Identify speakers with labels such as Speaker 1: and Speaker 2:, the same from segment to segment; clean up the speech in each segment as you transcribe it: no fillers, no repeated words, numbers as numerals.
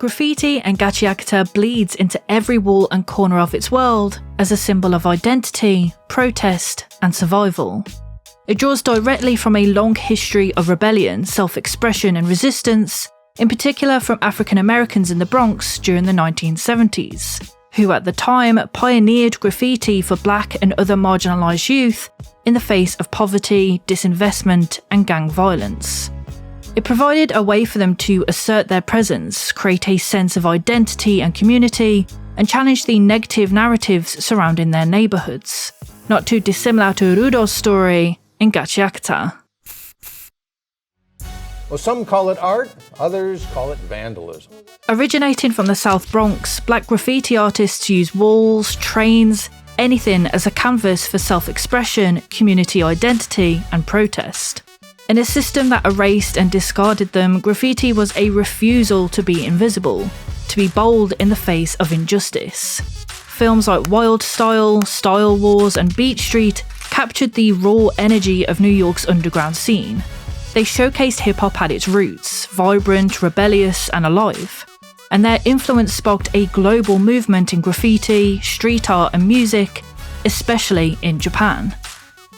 Speaker 1: graffiti and Gachiakuta bleeds into every wall and corner of its world as a symbol of identity, protest, and survival. It draws directly from a long history of rebellion, self-expression, and resistance, in particular from African Americans in the Bronx during the 1970s, who at the time pioneered graffiti for black and other marginalised youth in the face of poverty, disinvestment, and gang violence. It provided a way for them to assert their presence, create a sense of identity and community, and challenge the negative narratives surrounding their neighbourhoods, not too dissimilar to Rudo's story in Gachiakuta.
Speaker 2: Well, some call it art, others call it vandalism.
Speaker 1: Originating from the South Bronx, black graffiti artists use walls, trains, anything as a canvas for self-expression, community identity, and protest. In a system that erased and discarded them, graffiti was a refusal to be invisible, to be bold in the face of injustice. Films like Wild Style, Style Wars, and Beat Street captured the raw energy of New York's underground scene. They showcased hip-hop at its roots, vibrant, rebellious, and alive. And their influence sparked a global movement in graffiti, street art, and music, especially in Japan.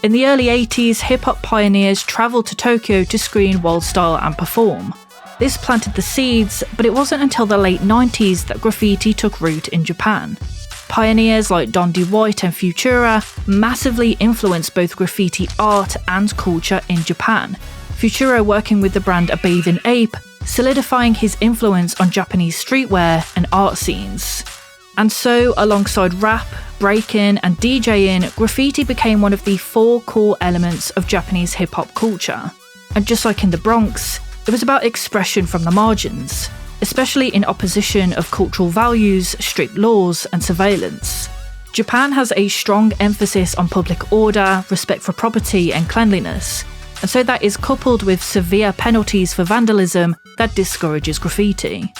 Speaker 1: In the early 80s, hip-hop pioneers travelled to Tokyo to screen Wild Style and perform. This planted the seeds, but it wasn't until the late 90s that graffiti took root in Japan. Pioneers like Don D. White and Futura massively influenced both graffiti art and culture in Japan, Futura working with the brand A Bathing Ape, solidifying his influence on Japanese streetwear and art scenes. And so, alongside rap, breaking, and DJing, graffiti became one of the 4 core elements of Japanese hip-hop culture. And just like in the Bronx, it was about expression from the margins, especially in opposition of cultural values, strict laws, and surveillance. Japan has a strong emphasis on public order, respect for property, and cleanliness, and so that is coupled with severe penalties for vandalism that discourages graffiti,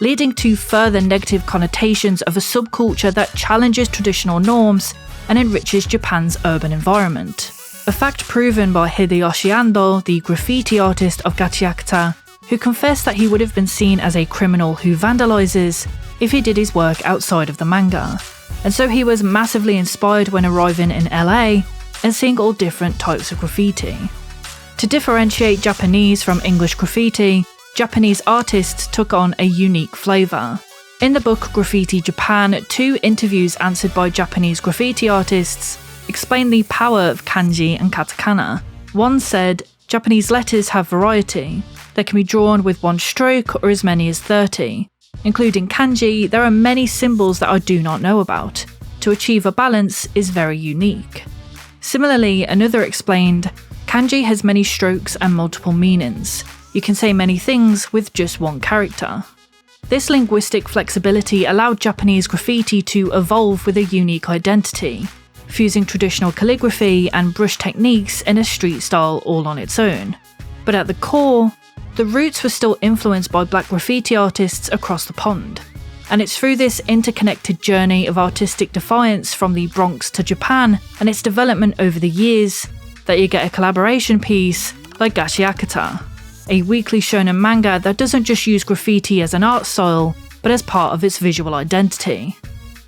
Speaker 1: leading to further negative connotations of a subculture that challenges traditional norms and enriches Japan's urban environment. A fact proven by Hideyoshi Andou, the graffiti artist of Gachiakuta, who confessed that he would have been seen as a criminal who vandalises if he did his work outside of the manga. And so he was massively inspired when arriving in LA and seeing all different types of graffiti. To differentiate Japanese from English graffiti, Japanese artists took on a unique flavour. In the book Graffiti Japan, 2 interviews answered by Japanese graffiti artists explain the power of kanji and katakana. One said, "Japanese letters have variety. They can be drawn with 1 stroke or as many as 30. Including kanji, there are many symbols that I do not know about. To achieve a balance is very unique." Similarly, another explained, "Kanji has many strokes and multiple meanings. You can say many things with just 1 character." This linguistic flexibility allowed Japanese graffiti to evolve with a unique identity, fusing traditional calligraphy and brush techniques in a street style all on its own. But at the core, the roots were still influenced by black graffiti artists across the pond. And it's through this interconnected journey of artistic defiance from the Bronx to Japan and its development over the years that you get a collaboration piece like Gachiakuta, a weekly shonen manga that doesn't just use graffiti as an art style, but as part of its visual identity.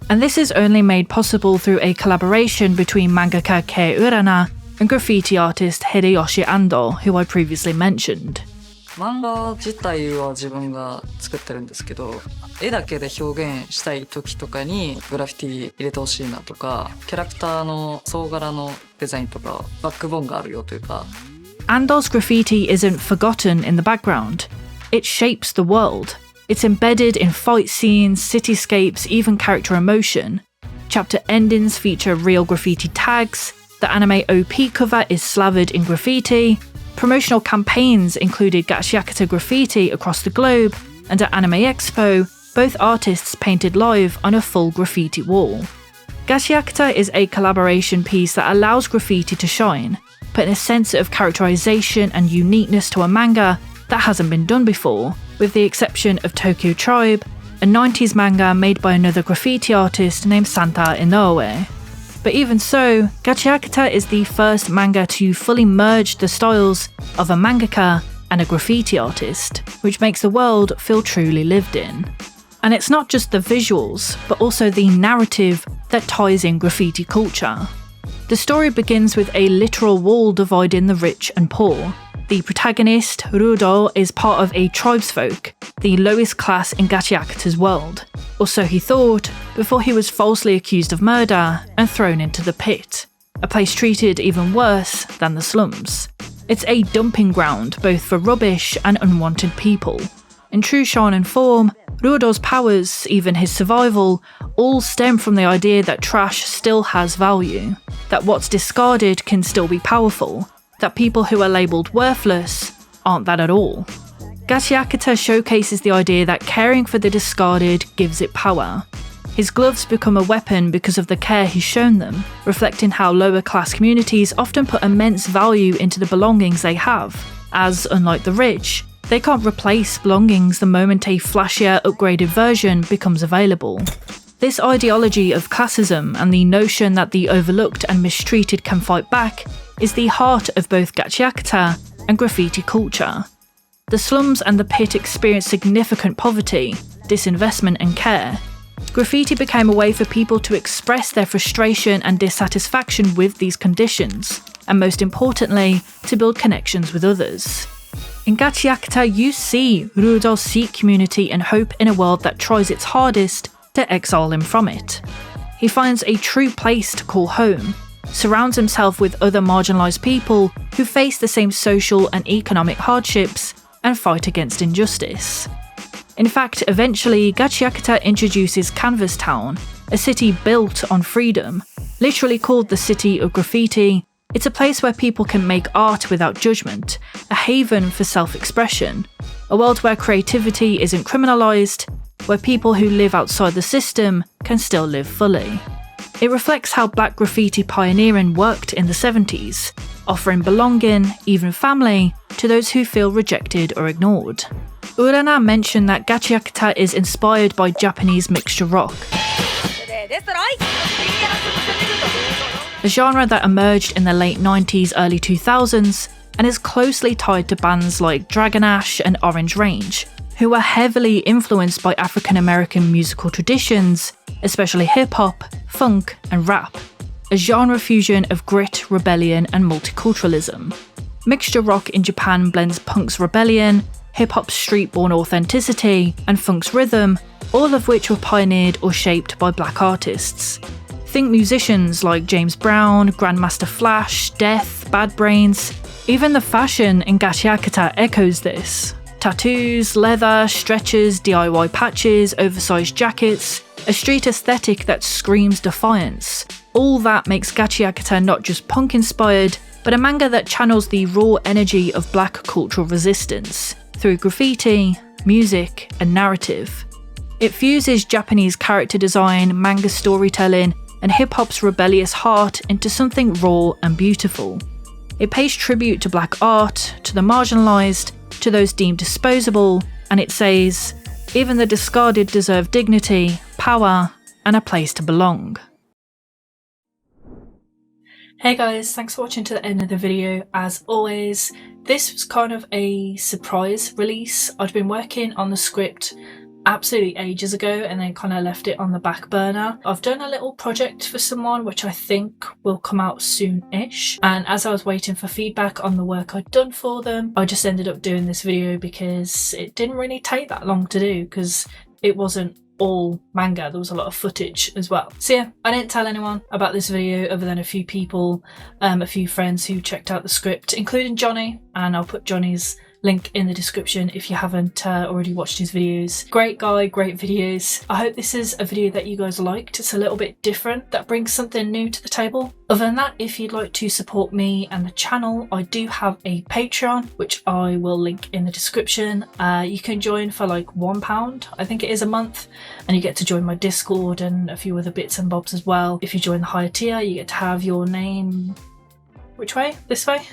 Speaker 1: And this is only made possible through a collaboration between mangaka Kei Urana and graffiti artist Hideyoshi Andou, who I previously mentioned.
Speaker 3: 漫画自体は自分が作ってるんですけど、絵だけで表現したい時とかにグラフィティ入れてほしいなとか、キャラクターの総柄のデザインとかバックボーンがあるよというか。
Speaker 1: Andou's graffiti isn't forgotten in the background. It shapes the world. It's embedded in fight scenes, cityscapes, even character emotion. Chapter endings feature real graffiti tags, the anime OP cover is slathered in graffiti, promotional campaigns included Gachiakuta graffiti across the globe, and at Anime Expo, both artists painted live on a full graffiti wall. Gachiakuta is a collaboration piece that allows graffiti to shine, putting a sense of characterization and uniqueness to a manga that hasn't been done before, with the exception of Tokyo Tribe, a 90s manga made by another graffiti artist named Santa Inoue. But even so, Gachiakuta is the first manga to fully merge the styles of a mangaka and a graffiti artist, which makes the world feel truly lived in. And it's not just the visuals, but also the narrative that ties in graffiti culture. The story begins with a literal wall dividing the rich and poor. The protagonist, Rudo, is part of a tribesfolk, the lowest class in Gachiakuta's world, or so he thought, before he was falsely accused of murder and thrown into the pit, a place treated even worse than the slums. It's a dumping ground both for rubbish and unwanted people. In true shonen form, Rudo's powers, even his survival, all stem from the idea that trash still has value, that what's discarded can still be powerful, that people who are labelled worthless aren't that at all. Gachiakuta showcases the idea that caring for the discarded gives it power. His gloves become a weapon because of the care he's shown them, reflecting how lower class communities often put immense value into the belongings they have, as, unlike the rich, they can't replace belongings the moment a flashier, upgraded version becomes available. This ideology of classism and the notion that the overlooked and mistreated can fight back is the heart of both Gachiakuta and graffiti culture. The slums and the pit experienced significant poverty, disinvestment and care. Graffiti became a way for people to express their frustration and dissatisfaction with these conditions, and most importantly, to build connections with others. In Gachiakuta, you see Rudo seek community and hope in a world that tries its hardest to exile him from it. He finds a true place to call home, surrounds himself with other marginalised people who face the same social and economic hardships and fight against injustice. In fact, eventually, Gachiakuta introduces Canvas Town, a city built on freedom, literally called the City of Graffiti. It's a place where people can make art without judgment, a haven for self-expression, a world where creativity isn't criminalised, where people who live outside the system can still live fully. It reflects how black graffiti pioneering worked in the 70s, offering belonging, even family, to those who feel rejected or ignored. Urana mentioned that Gachiakuta is inspired by Japanese mixture rock, a genre that emerged in the late 90s, early 2000s, and is closely tied to bands like Dragon Ash and Orange Range, who were heavily influenced by African American musical traditions, especially hip-hop, funk and rap, a genre fusion of grit, rebellion and multiculturalism. Mixture rock in Japan blends punk's rebellion, hip-hop's street-born authenticity and funk's rhythm, all of which were pioneered or shaped by black artists. Think musicians like James Brown, Grandmaster Flash, Death, Bad Brains. Even the fashion in Gachiakuta echoes this. Tattoos, leather, stretchers, DIY patches, oversized jackets, a street aesthetic that screams defiance. All that makes Gachiakuta not just punk-inspired, but a manga that channels the raw energy of black cultural resistance through graffiti, music, and narrative. It fuses Japanese character design, manga storytelling, and hip-hop's rebellious heart into something raw and beautiful. It pays tribute to black art, to the marginalised, to those deemed disposable, and it says, even the discarded deserve dignity, power, and a place to belong. Hey guys, thanks for watching to the end of the video. As always, this was kind of a surprise release. I'd been working on the script absolutely ages ago and then kind of left it on the back burner. I've done a little project for someone which I think will come out soon-ish, and as I was waiting for feedback on the work I'd done for them, I just ended up doing this video because it didn't really take that long to do because it wasn't all manga, there was a lot of footage as well. So yeah, I didn't tell anyone about this video other than a few people, a few friends who checked out the script, including Johnny, and I'll put Johnny's link in the description if you haven't already watched his videos. Great guy, great videos. I hope this is a video that you guys liked. It's a little bit different, that brings something new to the table. Other than that, if you'd like to support me and the channel, I do have a Patreon, which I will link in the description. You can join for like £1, I think it is, a month, and you get to join my Discord and a few other bits and bobs as well. If you join the higher tier, you get to have your name, which way? This way?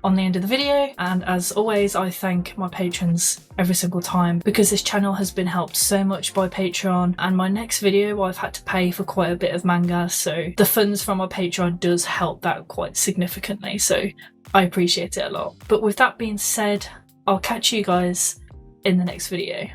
Speaker 1: On the end of the video. And as always, I thank my patrons every single time because this channel has been helped so much by Patreon, and my next video I've had to pay for quite a bit of manga, so the funds from my Patreon does help that quite significantly. So I appreciate it a lot. But with that being said, I'll catch you guys in the next video.